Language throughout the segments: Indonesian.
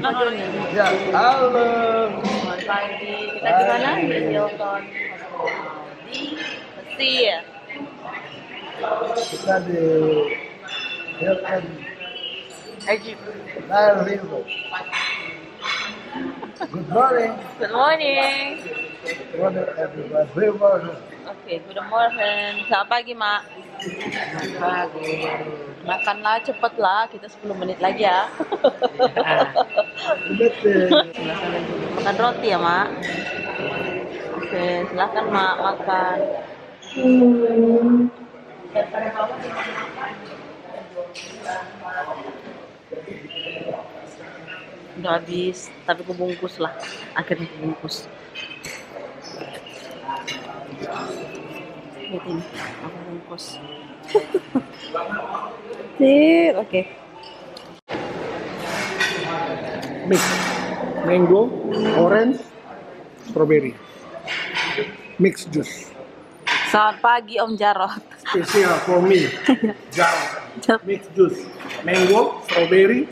Halo nih. Ya, halo. Selamat pagi. Kita di mana? Di Hilton di Mesir. Kita di Hilton Egypt. Nile River. Good morning. Good morning. Good morning, everyone. Good morning. Oke, good morning. Selamat pagi, Mak. Pagi. Makanlah cepatlah, kita 10 menit lagi ya. Betul. Makan roti ya, Mak. Oke, silakan Mak makan. Udah habis, tapi kebungkus lah. Akhirnya kebungkus. Lihat ini, aku bungkus. Sip, oke. Mix. Mango, orange, strawberry. Mix juice. Selamat pagi Om Jarot. Special for me. Jarot. Mix juice. Mango, strawberry,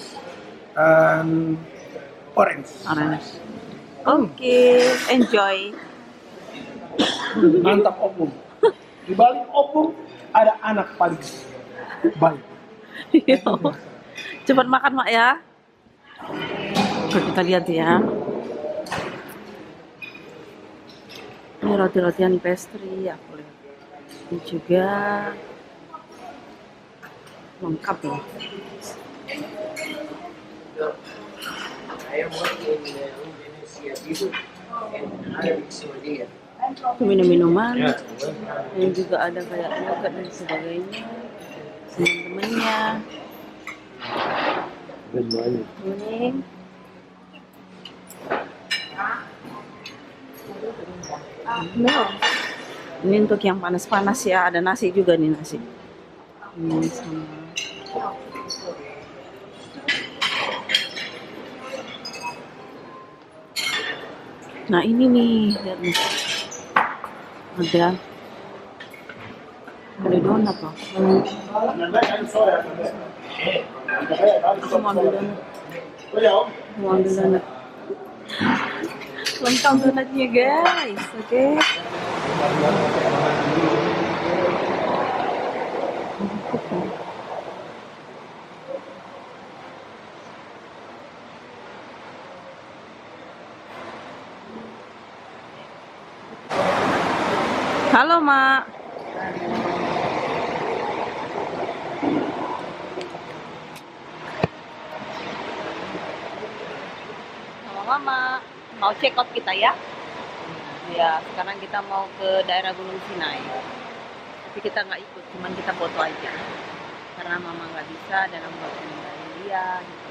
and orange. Orange. Oke, enjoy. Mantap opung. Di balik opung ada anak paling baik. Cepat makan Mak ya. Oke, kita lihat ya. Ini roti-rotian pastry aku lihat. Ini juga lengkap ya. Itu minum-minuman. Yang juga ada kayak yogurt dan sebagainya. Teman-temannya. Morning. Ini untuk yang panas-panas ya, ada nasi juga nih nasi. Ini sama. Nah ini nih, lihat nih. Ada donat loh. Aku mau ambil donat. Mau ambil donat. Lengkap donatnya guys, oke. Halo Mak. Halo Mama. Mau check out kita ya? Ya, sekarang kita mau ke daerah Gunung Sinai. Tapi kita nggak ikut, cuman kita foto aja. Karena Mama nggak bisa dan aku nggak bisa ninggalin dia. Gitu.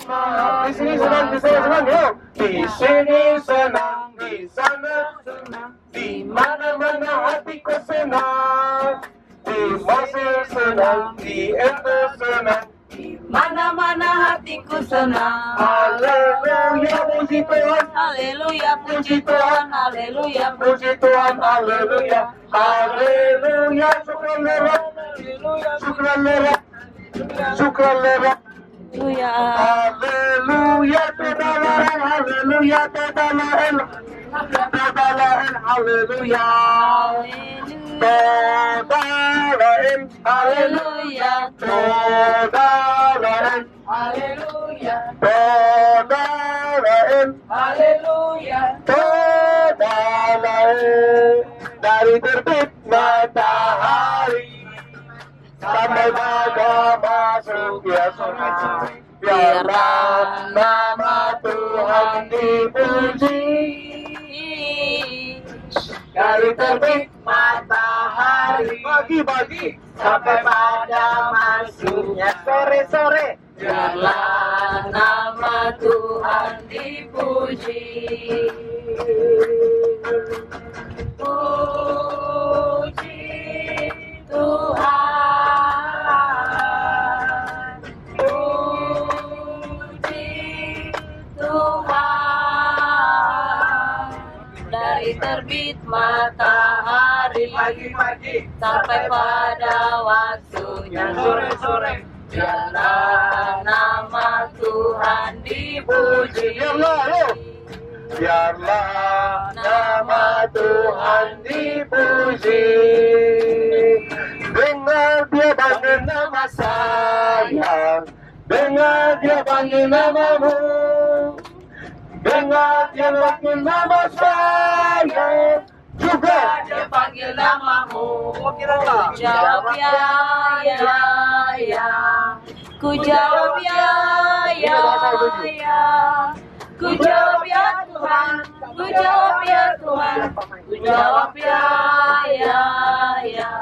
Di sini senang, di sana senang, yuk. Di sini senang, di sana senang, di mana-mana hatiku senang. Di Mesir senang, di Ente senang, Di mana-mana hatiku senang. haleluya puji Tuhan, Haleluya, puji Tuhan. Haleluya, puji Tuhan, haleluya, haleluya, syukran lera, syukran lera, syukran lera. Haleluya. Haleluya, tedalahan, haleluya, tedalahan, tedalahan, haleluya, tedalahan, haleluya, tedalahan, Haleluya. tedalahan, Haleluya. tedalahan. Dari terbit matahari sampai pada masuk ya sore, biarlah nama Tuhan dipuji. Dari terbit matahari pagi-pagi sampai pada masuknya sore-sore, Biarlah nama Tuhan dipuji. Puji Tuhan. Puji Tuhan. Dari terbit matahari pagi-pagi sampai pada waktunya sore-sore, biarlah dipuji. Biarlah, ayo. Biarlah nama Tuhan dipuji. Dengar dia panggil nama saya, dengar dia panggil namamu, dengar dia panggil nama saya, juga dia panggil namamu. Jawab ya, ya. Ku jawab ya, ya. Ku jawab ya Tuhan, ku jawab ya Tuhan, ku jawab ya, ya.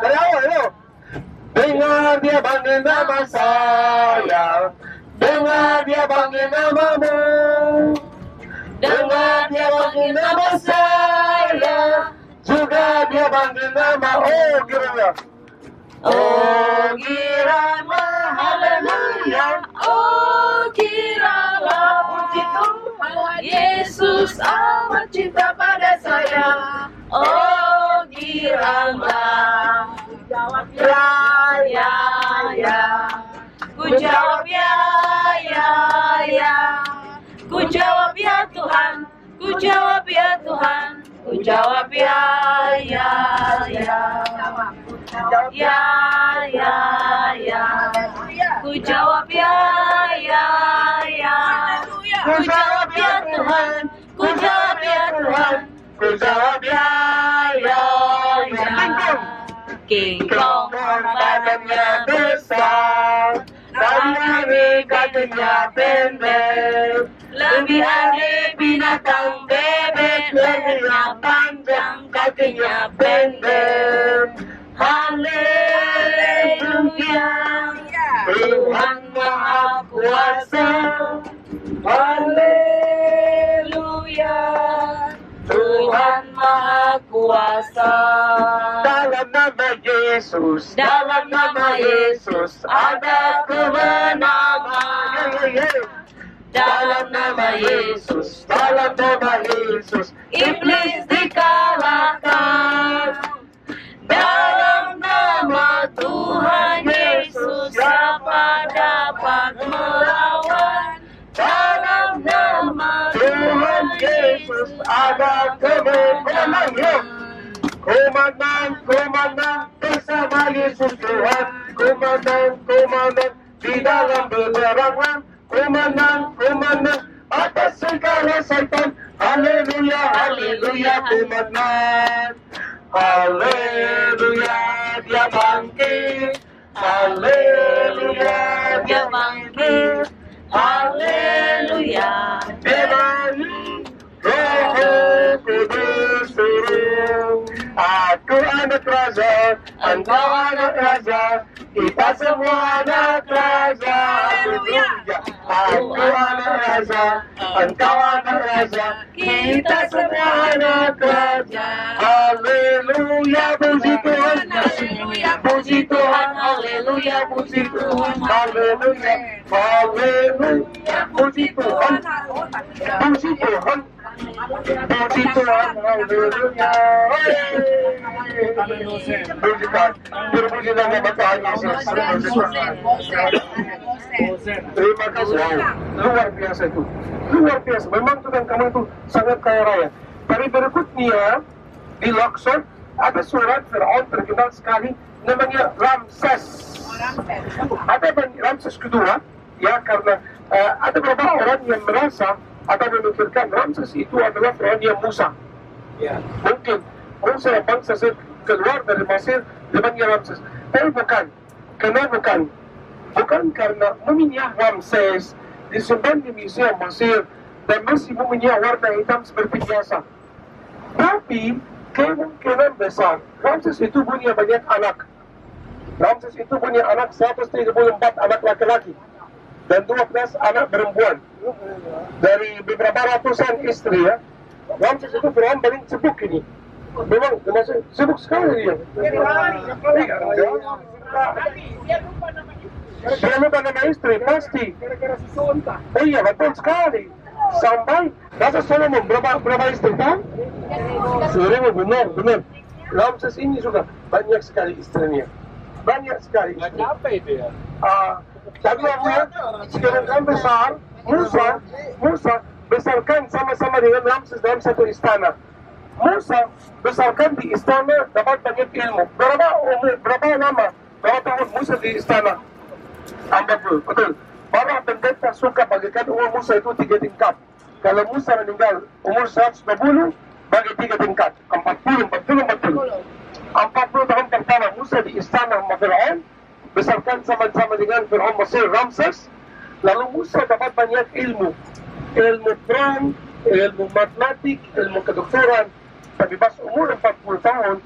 Dari awal, ayo. Dengar dia panggil nama saya, dengar dia panggil namamu, dengar dia panggil nama saya, juga dia panggil nama. Oh, kiranya. Oh, kiranya, haleluya. Oh, kiralah puji Tuhan, Yesus amat cinta pada saya. Oh, kiralah ya, ya. Ku jawab ya, ya. Ku jawab ya Tuhan, ku jawab ya Tuhan, ku jawab ya, ya. Ya, ya. Ku jawab ya, ya. Ku jawab ya Tuhan, ku jawab ya Tuhan, Ku jawab ya, ya. King Kong Badannya besar, dari kakinya pendek, lebih aneh binatang bebek, lehernya panjang, kakinya pendek. Haleluya, Tuhan Maha Kuasa. Haleluya, Tuhan Maha Kuasa. Dalam nama Yesus, Dalam nama Yesus ada kemenangan. Dalam nama Yesus, dalam nama Yesus, Iblis dikalahkan. Dalam nama Tuhan Yesus siapa dapat melawan? Dalam nama Tuhan Yesus ada kemenangan. Komandan bersama Yesus Tuhan. Komandan di dalam peperangan. Komandan atas segala setan. Haleluya, haleluya, komandan. Haleluya, dia bangkit. Haleluya, dia bangkit. Haleluya. Belahi Roh Kudus turun. Aku anak raja, engkau anak raja, kita semua anak raja. Haleluya. Aku anak raja, engkau anak raja, kita semua anak raja. Haleluya, puji Tuhan. Haleluya, puji Tuhan. Haleluya, puji Tuhan. Haleluya, haleluya, puji Tuhan. Puji Tuhan. Puji Tuhan, haleluya. Puji Tuhan. Berpuji nama Tuhan Yesus. Terima kasih. Luar biasa itu. Luar biasa. Memang Tuhan kamu itu sangat kaya raya. Tapi berikutnya di Luxor ada surat Firaun terkenal sekali namanya Ramses. Ada Ramses kedua, ya, karena ada beberapa orang yang merasa atau memikirkan Ramses itu adalah Firaun yang Musa. Ya. Mungkin Musa bangsa keluar dari Mesir namanya Ramses. Tapi bukan. Kenapa bukan? Bukan karena muminya Ramses disimpan di museum Mesir dan masih muminya warna hitam seperti biasa. Tapi kemungkinan besar Ramses itu punya banyak anak. Ramses itu punya anak 134 anak laki-laki dan 12 anak perempuan. Dari beberapa ratusan istri, ya. Ramses itu Firaun paling sibuk ini. Memang termasuk sibuk sekali dia. Dia lupa nama istri, pasti. Oh iya, betul sekali. Sampai Raja Solomon berapa istri, kan? 1000, benar. Ramses ini juga banyak sekali istrinya. Banyak sekali. Apa itu ya? Tapi aku ya, sekarang kan besar, Musa besarkan sama-sama dengan Ramses dalam satu istana. Musa besarkan di istana, dapat banyak ilmu. Berapa lama, berapa tahun Musa di istana? 40, betul. Para pendeta suka bagikan umur Musa itu 3 tingkat. Kalau Musa meninggal umur 120, bagi 3 tingkat. 40 tahun pertama Musa di istana Fir'aun, besarkan sama-sama dengan Fir'aun Mesir Ramses. Lalu Musa dapat banyak ilmu perang, ilmu matematik, ilmu kedokteran. Tapi pas umur 40 tahun,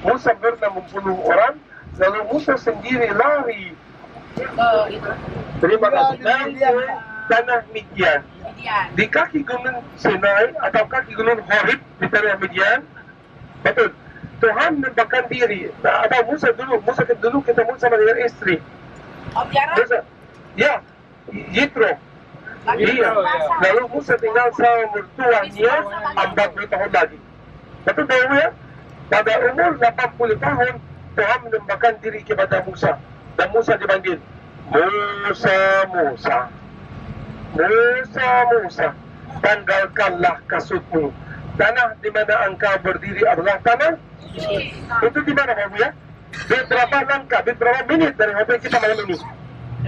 Musa pernah membunuh orang, lalu Musa sendiri lari. Terima kasih. Dari tanah Midian. Di kaki gunung Sinai atau kaki gunung Horeb di tanah Midian, betul. Tuhan membakar diri. Atau Musa dulu ketemu sama dengan istri. Musa, ya, Yitro. Iya. Lalu Musa tinggal sama mertuanya 40 tahun lagi. Betul tahu ya? Pada umur 80 tahun Tuhan menembakkan diri kepada Musa. Dan Musa dipanggil, Musa, tanggalkanlah kasutmu. Tanah di mana engkau berdiri adalah tanah. Itu di mana kamu ya? Di berapa langkah, di berapa menit dari hotel kita malam ini?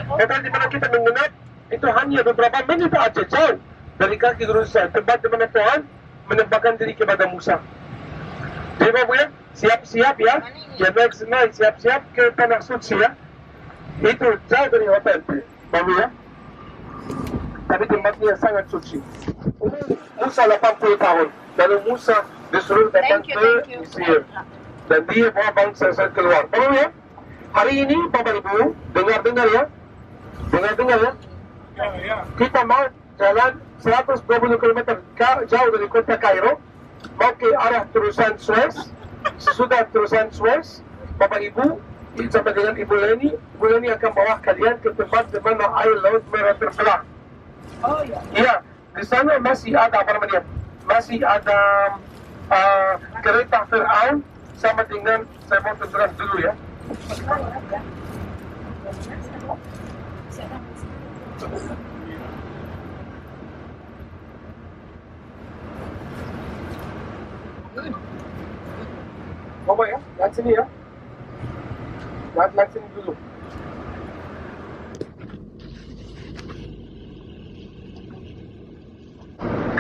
Hotel di mana kita menginap itu hanya beberapa menit aja jauh dari kaki gunung Sinai, tempat di mana Tuhan menembakkan diri kepada Musa. Jadi Bapak ya, siap-siap ya, naik Sinai, siap-siap ke tanah suci ya. Itu jauh dari hotel, Bapak ya. Tapi tempatnya sangat suci. Musa 80 tahun, lalu Musa disuruh datang ke Mesir. Dan dia bawa bangsa keluar. Bapak ya, hari ini Bapak Ibu, dengar-dengar ya. Kita mau jalan 120 km jauh dari kota Kairo, mau ke arah terusan Suez. Sudah terusan Suez, Bapak Ibu, sampai dengan Ibu Leni akan bawa kalian ke tempat di mana air laut merah terbelah. Oh iya. Iya, di sana masih ada apa namanya? Masih ada kereta Fir'aun sama dengan, saya mau tunjukkan dulu ya. Bapak ya, lihat sini ya. Lihat sini dulu.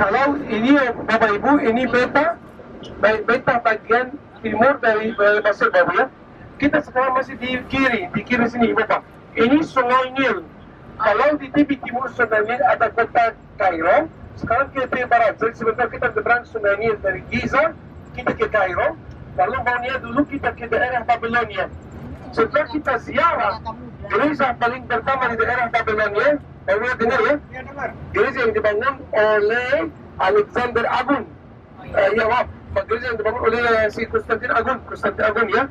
Kalau ini Bapak Ibu, ini beta bagian timur dari Mesir Bapak ya. Kita sekarang masih di kiri sini Bapak. Ini Sungai Nil. Kalau di tepi timur Sungai Nil ada kota Kairo. Sekarang kita ke barat. Jadi sebentar kita berang Sungai Nil dari Giza, kita ke Kairo. Lalu maunya dulu kita ke daerah Babilonia. Setelah kita ziarah gereja paling pertama di daerah Babilonia, Bapak dengar ya? Gereja yang dibangun oleh Alexander Agung. Gereja yang dibangun oleh si Konstantin Agung ya.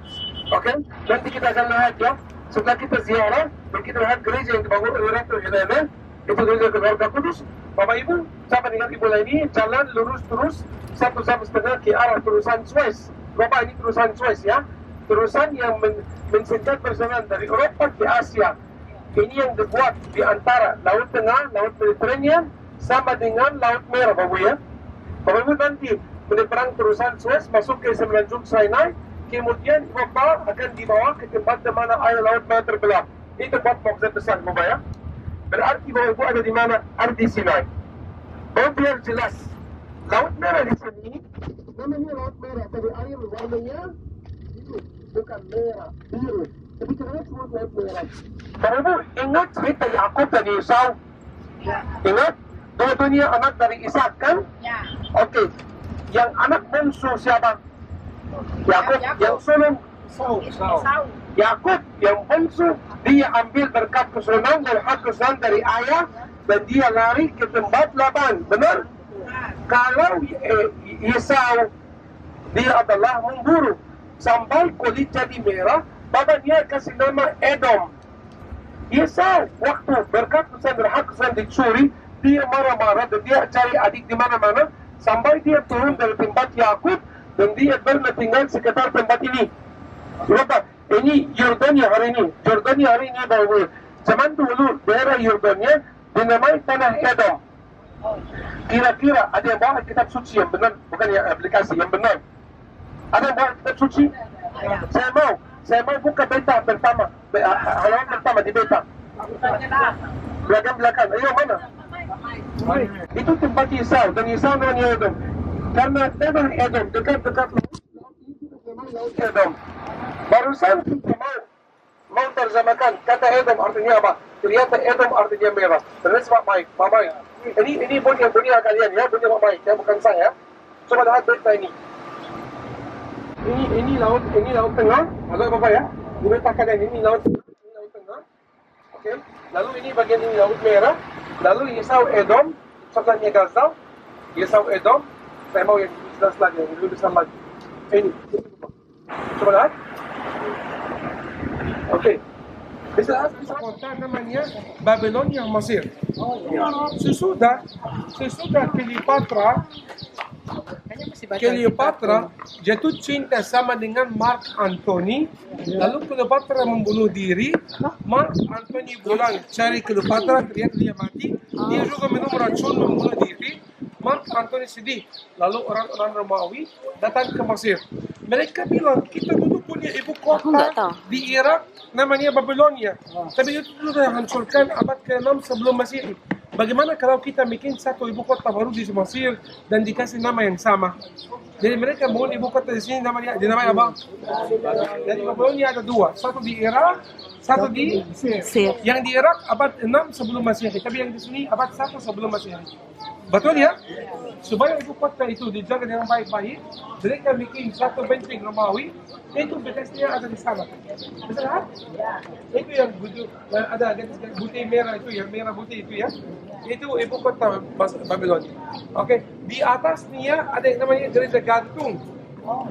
Oke, nanti kita akan lihat ya. Setelah kita ziarah, dan kita lihat gereja yang dibangun oleh Ratu Helena, itu gereja keluarga kudus. Bapak Ibu, sama dengan Ibu Leni, jalan lurus terus 1 jam setengah ke arah terusan Suez. Bapak, ini terusan Suez ya. Terusan yang mensingkat perjalanan dari Eropa ke Asia. Ini yang dibuat di antara Laut Tengah, Laut Mediterranean, sama dengan Laut Merah, Bapak ya. Bapak Ibu nanti menyeberang terusan Suez, masuk ke Semenanjung Sinai, kemudian Bapak akan dibawa ke tempat di mana air Laut Merah terbelah. Ini tempat mukjizat besar, Bapak ya. Berarti Bapak Ibu ada di mana? Ada di Sinai. Bapak biar jelas, Laut Merah di sini, namanya Laut Merah, tapi air warnanya itu bukan merah, biru. Tapi kenapa semua Laut Merah? Bapak Ibu ingat cerita Yakub dan Esau? Ya. Ingat? Dua-duanya anak dari Ishak kan? Ya. Oke. Yang anak bungsu siapa? Yakub. Yang sulung? Esau. Yakub yang bungsu, dia ambil berkat keturunan dan hak keturunan dari ayah, dan dia lari ke tempat Laban. Benar? Kalau Esau, dia adalah memburu sampai kulit jadi merah, bapaknya kasih nama Edom. Esau waktu berkat keturunan dan hak keturunan dicuri, dia marah-marah dan dia cari adik di mana-mana sampai dia turun dari tempat Yakub dan dia pernah tinggal sekitar tempat ini. Bapak, ini Yordania hari ini. Zaman dulu daerah Yordania dinamai tanah Edom. Kira-kira ada yang bawa kitab suci yang benar, bukan yang aplikasi, yang benar. Ada yang bawa kitab suci? Saya mau buka beta pertama, halaman pertama di beta. Belakang. Ayo mana? Itu tempat Yesau, dan Yesau namanya Edom. Karena tanah Edom dekat-dekat laut Edom. Barusan kita mau terjemahkan kata Edom artinya apa? Ternyata Edom artinya merah. Terus Pak Mike. Ini bunyi kalian ya, bunyi Pak Mike, ya bukan saya. Coba lihat berita ini. Ini laut tengah. Halo Bapak ya. Berita kalian ini laut tengah. Oke. Lalu ini bagian ini laut merah. Lalu Yesau Edom, contohnya Gaza. Yesau Edom. Saya mau yang jelas lagi, yang lebih besar lagi. Ini. Coba lihat. Oke. Bisa kota namanya Babilonia Mesir. Sesudah Cleopatra jatuh cinta sama dengan Mark Antony, lalu Cleopatra membunuh diri. Mark Antony pulang cari Cleopatra, ternyata dia mati. Dia juga minum racun membunuh diri. Mark Antony sedih. Lalu orang-orang Romawi datang ke Mesir. Mereka bilang, kita dulu punya ibu kota di Irak namanya Babilonia. Tapi itu sudah hancurkan abad ke-6 sebelum Masehi. Bagaimana kalau kita bikin satu ibu kota baru di Mesir dan dikasih nama yang sama? Jadi mereka bangun ibu kota di sini namanya apa? Jadi Babilonia ada dua, satu di Irak, satu di Mesir. Yang di Irak abad 6 sebelum Masehi, tapi yang di sini abad 1 sebelum Masehi. Betul ya? Supaya ibu kota itu dijaga dengan baik-baik, mereka bikin satu benteng Romawi, itu bekasnya ada di sana. Betul kan? Itu yang ada putih merah itu, yang merah putih itu ya. Itu ibu kota Babilonia. Oke, di atasnya ada yang namanya gereja gantung.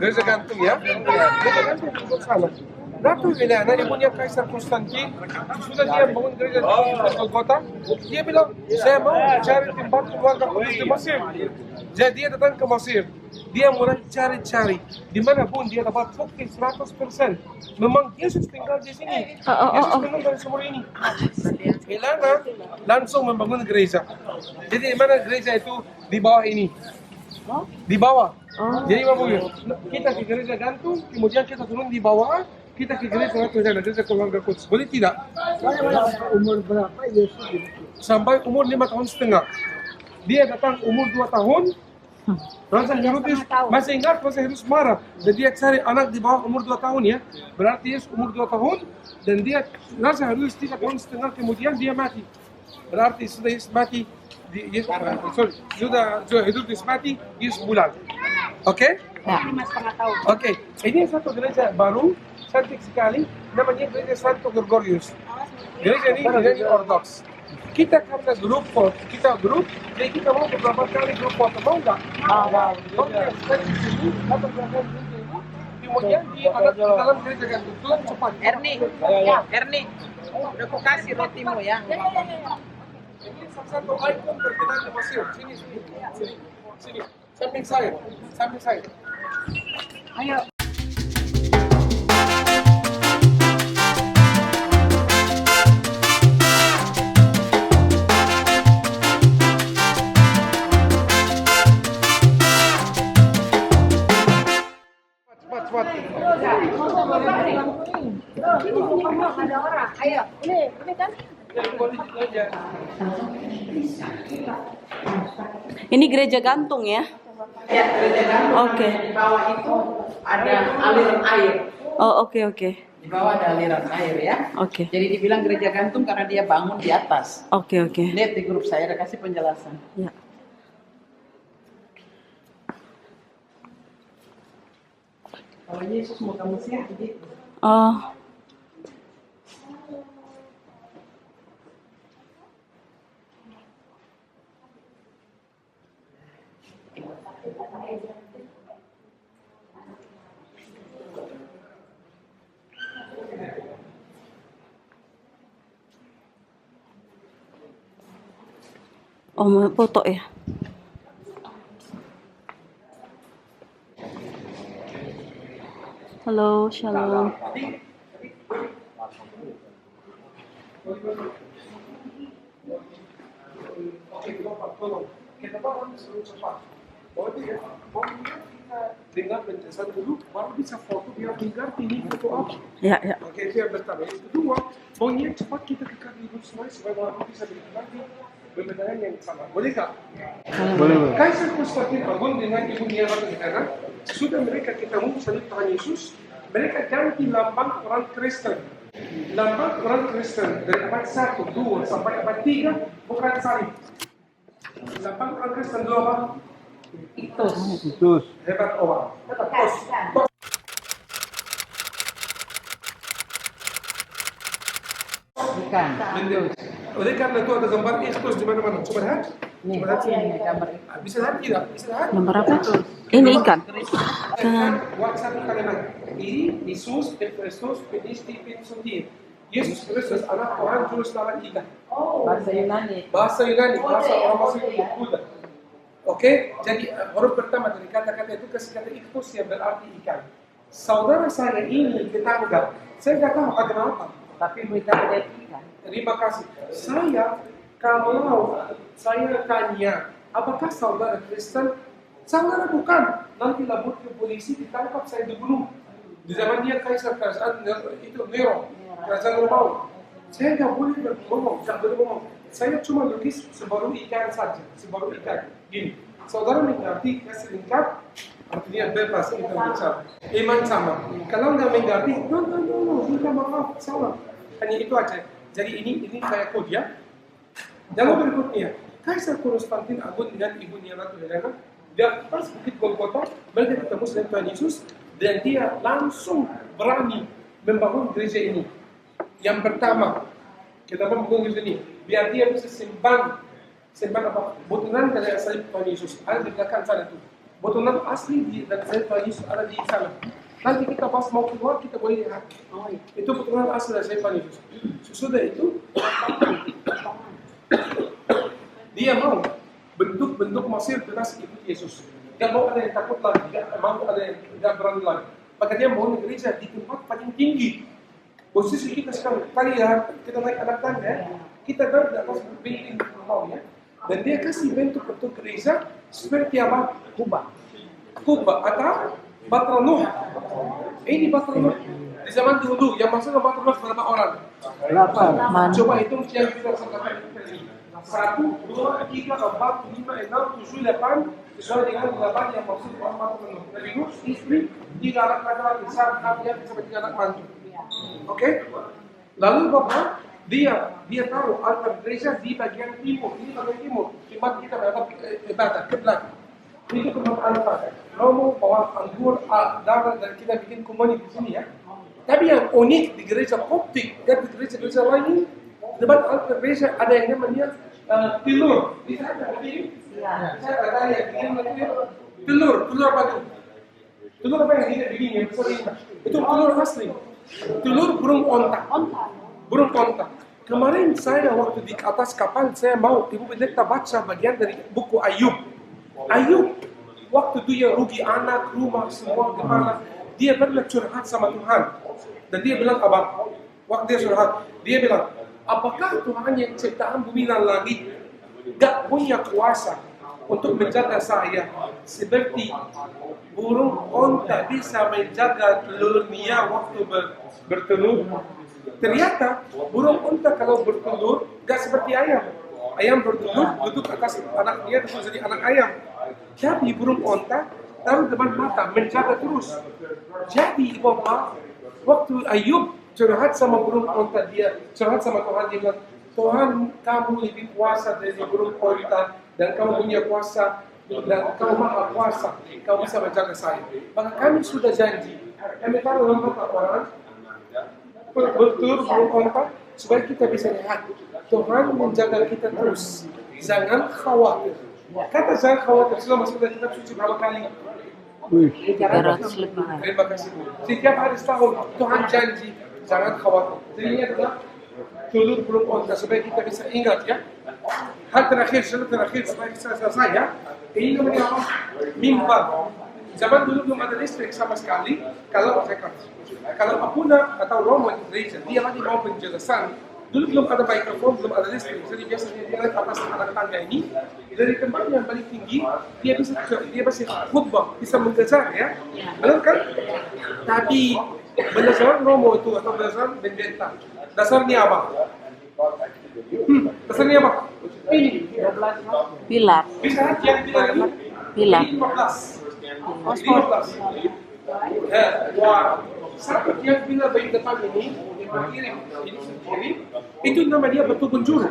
Gereja gantung ya. Gereja gantung di sana. Ratu Helena, ibunya Kaisar Konstantin, sudah dia bangun gereja di Golgota. Dia bilang, saya mau cari tempat keluarga kudus di Mesir. Jadi dia datang ke Mesir. Dia mulai cari-cari. Dimanapun dia dapat bukti 100%. Memang Yesus tinggal di sini. Yesus tinggal dari sumur ini. Helena langsung membangun gereja. Jadi di mana gereja itu? Di bawah ini. Di bawah. Jadi kita ke gereja gantung, kemudian kita turun di bawah. Kita ke gereja Ratu Helena, gereja keluarga kudus. Boleh tidak? Umur berapa Yesus? Sampai umur 5 tahun setengah. Dia datang umur 2 tahun. Raja Herodes masih ingat, Raja Herodes marah. Dan dia cari anak di bawah umur 2 tahun ya. Berarti Yesus umur 2 tahun. Dan Raja Herodes 3 tahun setengah kemudian dia mati. Berarti sudah Yesus mati. Sudah Herodes mati, Yesus pulang. Oke? 5,5 tahun. Oke. Ini satu gereja baru. Cantik sekali, namanya Gereja Santo Gregorius. Gereja ini gereja ortodoks. Kita karena grup, jadi kita mau beberapa kali grup foto, mau nggak? Kemudian di dalam gereja gantung cepat. Erni, udah aku kasih rotimu ya. Ini salah satu ikon terkenal di Mesir. Sini. Samping saya. Ayo. Cepat. Ada orang. Ayo. Ini kan. Ini gereja gantung ya? Ya, gereja gantung. Oke. Di bawah itu ada aliran air. Oh, oke. Di bawah ada aliran air ya. Oke. Jadi dibilang gereja gantung karena dia bangun di atas. Oke. Lihat di grup saya ada kasih penjelasan. Ya. Kalau Yesus mau ke Mesir begitu. Oh. Oh, mau foto ya? Halo, shalom. Oke, Bapak, tolong. Kita Bapak suruh cepat. Bahwa dia, kita dengar penjelasan dulu, baru bisa foto biar mengerti ini foto apa. Ya, ya. Oke, itu yang pertama. Yang kedua, maunya cepat kita ke Karnigus Sungai supaya baru bisa mengerti pembedahan yang sama. Boleh tak? Boleh. Kaisar Konstantin Agung dengan Ibu Nia Ratu Negara, sesudah mereka ketemu salib Tuhan Yesus, mereka ganti lambang orang Kristen. Lambang orang Kristen dari abad 1, 2 sampai abad 3 bukan salib. Lambang orang Kristen dulu apa? Terus. Hebat orang. Hebat tos. Bukan. Oleh karena itu ada gambar Kristus di mana-mana. Coba lihat. Nih, Coba lihat. ini gambar. Bisa lihat tidak? Bisa lihat? Nomor apa? Ini ikan. Buat satu kalimat. Ini Yesus Kristus penisti pensundir. Yesus Kristus anak Tuhan juru selamat kita. Bahasa Yunani. Bahasa Yunani, bahasa orang Mesir Buddha. Oke, jadi huruf pertama dari kata-kata itu kasih kata iktus yang berarti ikan. Saudara saya ini tetangga, saya nggak tahu agama apa. Tapi mereka ada ikan. Terima kasih. Saya tanya, apakah saudara Kristen? Saudara bukan. Nanti lapor ke polisi, ditangkap, saya dibunuh. Di zaman dia kaisar kerajaan itu Nero, kerajaan Romawi. Saya nggak boleh ngomong, Saya cuma lukis sebaru ikan saja, sebaru ikan. Gini, saudara mengerti kasih lengkap, artinya bebas kita bicara. Iman sama. Kalau nggak mengerti, no, minta maaf, salah. Hanya itu aja. Jadi ini kayak kode ya. Lalu berikutnya, Kaisar Konstantin Agung dengan Ibu Nia Ratu Helena, dia pas Bukit Golgota, mereka ketemu dengan Tuhan Yesus, dan dia langsung berani membangun gereja ini. Yang pertama, kita membangun gereja ini, biar dia bisa sembah apa? Botonan dari salib Tuhan Yesus ada di belakang sana tuh. Botonan asli dan salib Tuhan Yesus ada di sana. Nanti kita pas mau keluar kita boleh lihat. Itu botonan asli dari salib Tuhan Yesus. Sesudah itu dia mau bentuk Mesir beras ikut Yesus. Gak mau ada yang takut lagi, gak mau ada yang gak berani lagi. Maka dia mau gereja di tempat paling tinggi. Posisi kita sekarang, kali ya kita naik anak tangga, kita berada di atas building rumah ya. Dan dia kasih bentuk gereja seperti apa? Kubah atau Batra Nuh. Ini Batra Nuh. Di zaman dulu yang masuk ke Batra Nuh berapa orang? 8. Coba hitung yang kita sampaikan ini. 1, 2, 3, 4, 5, 6, 7, 8. Sesuai dengan 8 yang masuk ke Batra Nuh. Nabi Nuh, istri, 3 anak laki-laki, 1 anak sampai 3 anak mantu. Oke? Lalu Bapak dia taruh altar gereja di bagian timur. Ini bagian timur. Tempat kita ibadah kiblat. Itu tempat altar. Romo bawa anggur, darah dan kita bikin komuni di sini ya. Tapi yang unik di gereja Koptik dan di gereja lain, depan altar gereja ada yang namanya telur. Bisa ada begini? Saya ada yang begini telur batu. Telur apa yang tidak begini? Yang besar ini. Itu telur asli. Telur burung onta. Burung onta. Kemarin saya waktu di atas kapal, saya mau Ibu Pendeta baca bagian dari buku Ayub. Ayub, waktu dia rugi anak, rumah, semua kemana, dia pernah curhat sama Tuhan. Dan dia bilang, Abang, waktu dia curhat, dia bilang, apakah Tuhan yang ciptaan bumi dan langit gak punya kuasa untuk menjaga saya seperti burung onta bisa menjaga telurnya waktu bertelur? Ternyata burung onta kalau bertelur gak seperti ayam. Ayam bertelur duduk atas anaknya terus jadi anak ayam. Jadi burung onta taruh depan mata menjaga terus. Jadi Bapak, waktu Ayub curhat sama burung onta, dia curhat sama Tuhan, dia bilang, Tuhan kamu lebih kuasa dari burung onta dan kamu punya kuasa dan kamu maha kuasa, kamu bisa menjaga saya. Maka kami sudah janji, kami taruh dalam mata orang betul burung onta supaya kita bisa lihat Tuhan menjaga kita terus. Jangan khawatir. Kata jangan khawatir selama sudah kita suci berapa kali? 300 lebih. Terima kasih Bu. Setiap hari setahun Tuhan janji jangan khawatir. Jadi ini adalah telur burung onta supaya kita bisa ingat ya. Hal terakhir supaya kita selesai ya. Ini namanya apa? Mimbar. Zaman dulu belum ada listrik sama sekali. Kalau Apuna atau Romo gereja dia lagi mau penjelasan, Dulu belum ada mikrofon, belum ada listrik. Jadi biasanya dia naik atas anak tangga ini, dari tempat yang paling tinggi, dia bisa khutbah, bisa mengajar ya. Benar kan? Tapi berdasarkan Romo itu atau berdasarkan Benedetta, dasarnya apa? Dasarnya apa? Ini. Pilar. Bisa yang pilar ini? Pilar. Ini 15. Ini 15. Wah, satu yang pilar bagian depan ini, yang berdiri, ini sendiri, itu nama dia batu penjuru.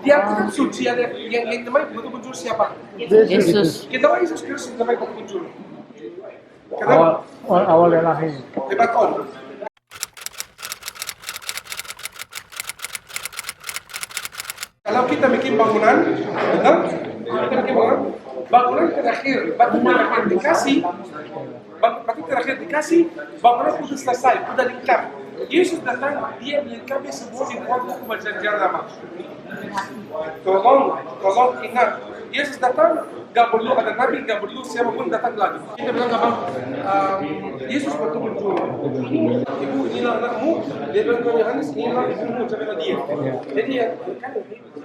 Di atas suci ada yang namanya batu penjuru siapa? Yesus. Kita tahu Yesus Kristus namanya batu penjuru. Kenapa? Awal yang lahir. Hebat on. Kalau kita bikin bangunan, betul? Kita bikin bangunan terakhir, batu terakhir dikasih, bangunan sudah selesai, sudah lengkap. Yesus datang, dia melengkapi semua di dalam buku perjanjian lama. Tolong ingat, Yesus datang, gak perlu ada nabi, gak perlu siapapun datang lagi. Kita bilang apa? Yesus betul-betul. Ibu, inilah anakmu. Dia bilang ke Yohanes, inilah ibumu, cakap dia. Jadi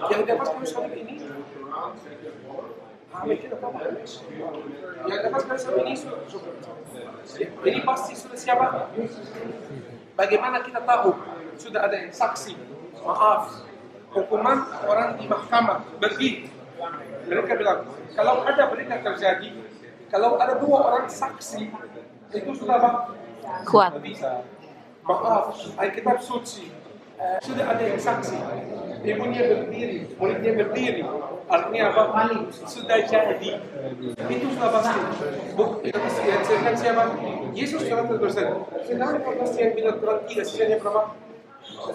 yang dapat kami sampai ini, yang dapat kami sampai ini pasti sudah siapa? Bagaimana kita tahu sudah ada yang saksi? Maaf, hukuman orang di mahkamah pergi. Mereka bilang, kalau ada berita terjadi, kalau ada 2 orang saksi, itu sudah apa? Kuat. Maaf, Alkitab suci. Sudah ada yang saksi. Ibunya berdiri, muridnya berdiri. Artinya apa? Sudah jadi. Itu sudah pasti. Yang saya siapa? Yesus 100%. Sekarang 14 yang bilang kurang 3, sisanya berapa? 12.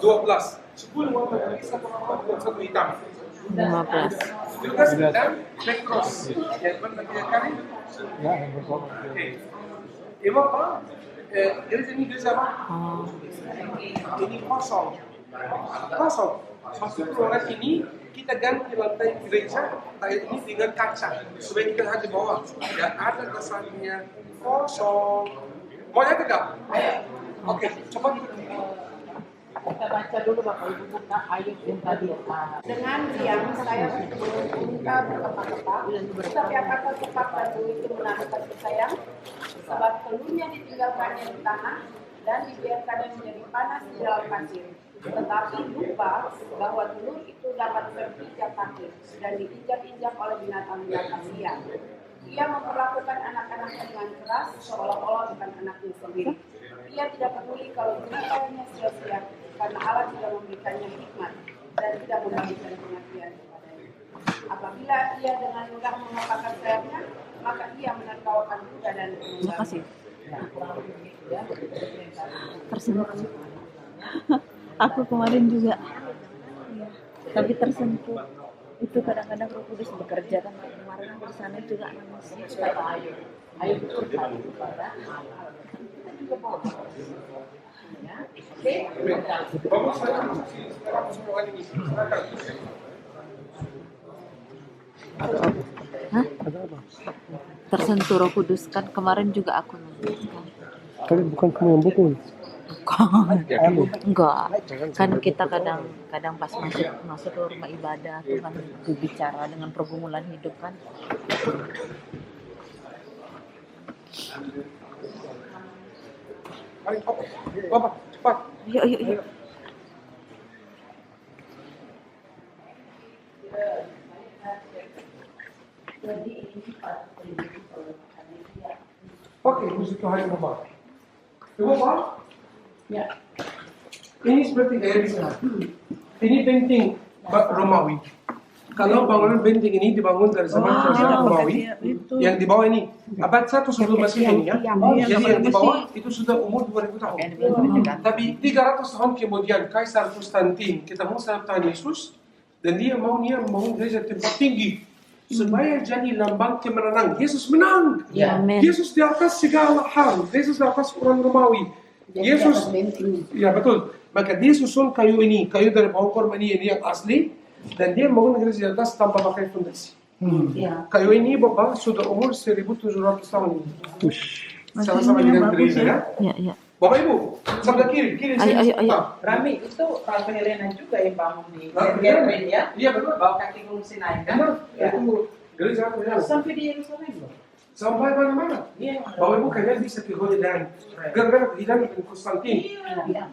10 warna bisa berapa? 1 hitam. 15. Judas dan Petros. Yang pernah dia kali? Oke. Ibu apa? Ini gereja apa? Ini kosong. Masuk ruangan ini, kita ganti lantai gereja ini dengan kaca supaya kita lihat di bawah. Tidak ada kesannya kosong. Mau lihat tidak? Oke, coba Kita baca dulu Bapak Ibu buka ayat yang tadi. Dengan diam saya minta berkata-kata, tetapi apakah cepat batu itu menaruh kasih sayang? Sebab telurnya ditinggalkannya di tanah dan dibiarkannya menjadi panas di dalam pasir. Tetapi lupa bahwa telur itu dapat berpijak kaki dan diinjak-injak oleh binatang-binatang liar. Ia memperlakukan anak-anaknya dengan keras seolah-olah bukan anaknya sendiri. Ia tidak peduli kalau ceritanya sia-sia karena Allah tidak memberikannya hikmat dan tidak membagikan pengertian kepadanya. Apabila ia dengan mudah mengepakkan sayapnya, maka ia menertawakan kuda dan Terima kasih. Tersentuh. Aku kemarin juga, tapi tersentuh. Itu kadang-kadang Roh Kudus bekerja kan. Kemarin di sana juga nangis. Ayo betul kepada Bagus sekarang semua ini. Silakan. Hah? Tersentuh Roh Kudus kan kemarin juga aku nangis kan. Kali bukan kamu yang pukul. Enggak. Kan kita kadang pas masuk ke rumah ibadah tuh kan bicara dengan pergumulan hidup kan. Ayo, Bapak, cepat. Yuk. Oke, puji Tuhan Bapak. Bapak, ya. ini seperti ini benteng Romawi. Kalau bangunan benteng ini dibangun dari zaman kerajaan Romawi, yang di bawah ini abad 1 sebelum Masehi ini ya. Jadi yang di bawah itu sudah umur 2000 tahun. Tapi 300 tahun kemudian Kaisar Konstantin ketemu sama Tuhan Yesus dan dia mau gereja tempat tinggi supaya jadi lambang kemenangan. Yesus menang. Amin. Yesus di atas segala hal. Yesus di atas orang Romawi. Yesus, ya betul. Maka dia susun kayu dari pohon korma ini yang asli. Dan dia membangun gereja di atas tanpa pakai fondasi. Kayu ini Bapak sudah umur 1700 tahun ini. Sama-sama dengan gereja ya. Ya. Bapak Ibu, sebelah kiri Ayo, ayo, ayo. Rami, itu Ratu Helena juga yang bangun di Ratu Catherine Helena? ya? Iya, betul. Bawa kaki Gunung Sinai kan? Benar, Ya. itu gereja Ratu Helena. Sampai di Yerusalem loh. Sampai mana-mana. Iya. Bapak Ibu kalian bisa ke Holy Land. Gara-gara hilang dengan Konstantin. Iya.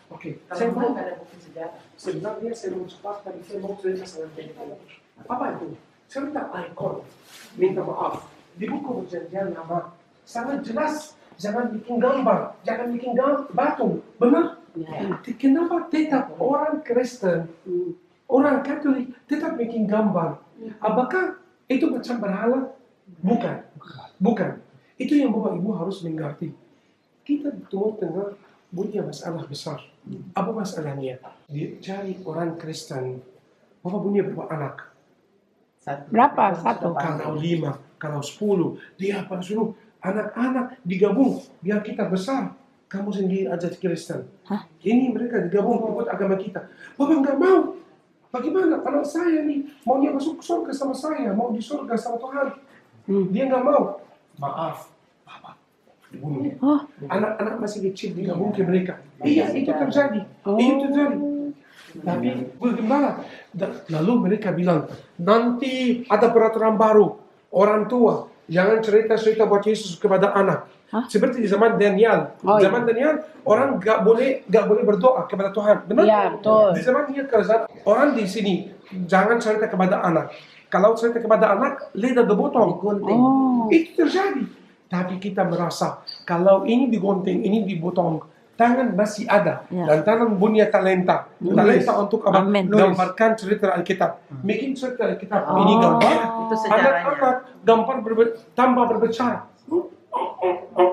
Oke, Kalau saya mau mau nggak ada bukti sejarah. sebenarnya saya mau cepat, tapi saya mau cerita sama teman. Apa itu? Saya minta ikon, minta maaf. Di buku perjanjian lama sangat jelas, jangan bikin gambar, jangan bikin batu, benar? Kenapa tetap orang Kristen, orang Katolik tetap bikin gambar? Apakah itu macam berhala? Bukan, bukan. Itu yang Bapak Ibu harus mengerti. Kita betul tengah punya masalah besar. Apa masalahnya? Dia cari orang Kristen. Bapak punya berapa anak? Berapa? Satu. Kalau 5, kalau 10, dia apa suruh anak-anak digabung biar kita besar. Kamu sendiri aja Kristen. Ini mereka digabung ikut agama kita. Bapak nggak mau. Bagaimana anak saya nih maunya masuk surga sama saya, mau di surga sama Tuhan. Dia nggak mau. Maaf, Bapak dibunuh. Anak-anak masih kecil digabung ke mereka. Iya, itu terjadi. Itu terjadi. Tapi bagaimana? Lalu mereka bilang, nanti ada peraturan baru. Orang tua, jangan cerita-cerita buat Yesus kepada anak. Seperti di zaman Daniel. Zaman Daniel, orang gak boleh berdoa kepada Tuhan. Benar? Iya, betul. Di zaman dia kerajaan, orang di sini, jangan cerita kepada anak. Kalau cerita kepada anak, lidah dipotong. Itu terjadi. Tapi kita merasa, kalau ini digunting, ini dipotong, tangan masih ada. Dan tangan punya talenta. Talenta untuk apa? Gambarkan cerita Alkitab. Bikin cerita Alkitab. Ini gambar. Itu sejarahnya. Anak-anak gambar tambah berbicara.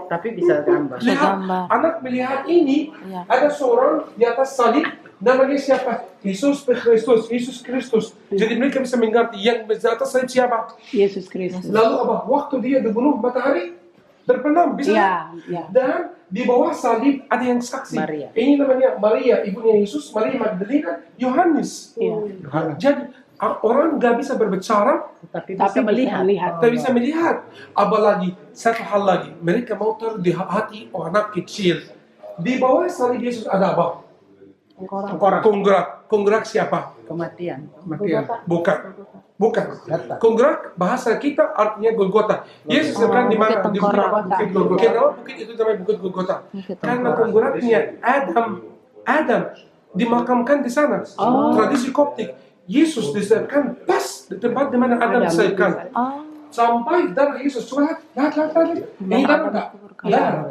Tapi bisa gambar. Lihat, anak melihat ini, ada seorang di atas salib, namanya siapa? Yesus Kristus, Yesus Kristus. Jadi mereka bisa mengerti yang di atas salib siapa? Yesus Kristus. Lalu apa? Waktu dia dibunuh matahari terbenam, bisa? Iya. Dan di bawah salib ada yang saksi. Maria. Ini namanya Maria, ibunya Yesus, Maria Magdalena, Yohanes. Jadi orang nggak bisa berbicara, Tapi bisa melihat. tak bisa melihat. Apalagi satu hal lagi, mereka mau taruh di hati anak kecil. Di bawah salib Yesus ada apa? Kongrak siapa? Kematian. Bukan. Kongrak bahasa kita artinya Golgota. Yesus akan di mana? Di bukit Golgota. Kenapa bukit itu namanya bukit Golgota? Karena kongraknya Adam dimakamkan di sana. Tradisi Koptik. Yesus diserahkan pas di tempat di mana Adam diserahkan. Sampai darah Yesus. Coba lihat. Ini darah enggak?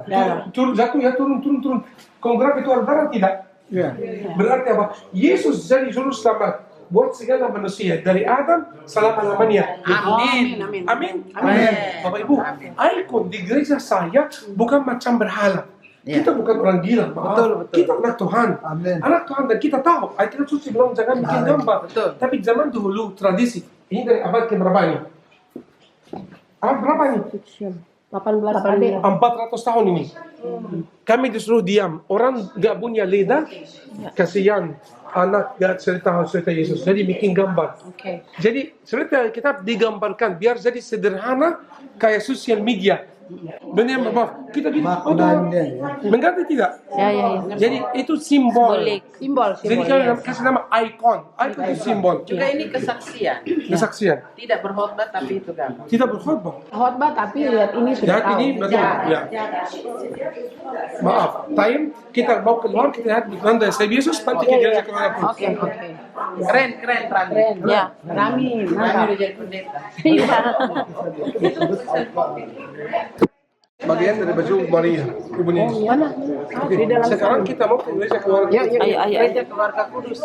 Darah. Turun. Kongrak itu ada darah tidak? Berarti apa? Yesus jadi juru selamat buat segala manusia dari Adam selama-lamanya. Amin. Bapak Ibu, ikon di gereja saya bukan macam berhala. Kita bukan orang gila, betul. Kita anak Tuhan. Anak Tuhan dan kita tahu. Alkitab suci bilang jangan bikin gambar. Tapi zaman dulu tradisi. Ini dari abad keberapa ini? Abad berapa ini? 18 400 tahun ini. Kami disuruh diam. Orang gak punya lidah, kasihan. Anak gak cerita Yesus. Jadi bikin gambar. Jadi cerita Alkitab digambarkan biar jadi sederhana kayak sosial media. Benar Bapak? Kita mengerti tidak? Ya. Jadi itu simbol. Simbol. Jadi kalau kasih nama ikon. Ikon itu simbol. Juga ini kesaksian. Kesaksian. Tidak berkhotbah tapi itu gambar. Tidak berkhotbah. khotbah tapi lihat ini sudah Lihat tahu. ini betul. Ya. Maaf, time kita mau keluar kita lihat di lantai saya Yesus nanti ke gereja keluar pun. Oke. Keren, Rami. Ya. Rami, Rami udah jadi pendeta. Bagian dari baju Maria, ibunya Yesus. Oke, sekarang kita mau ke gereja keluar. Ayo. Gereja Keluarga Kudus.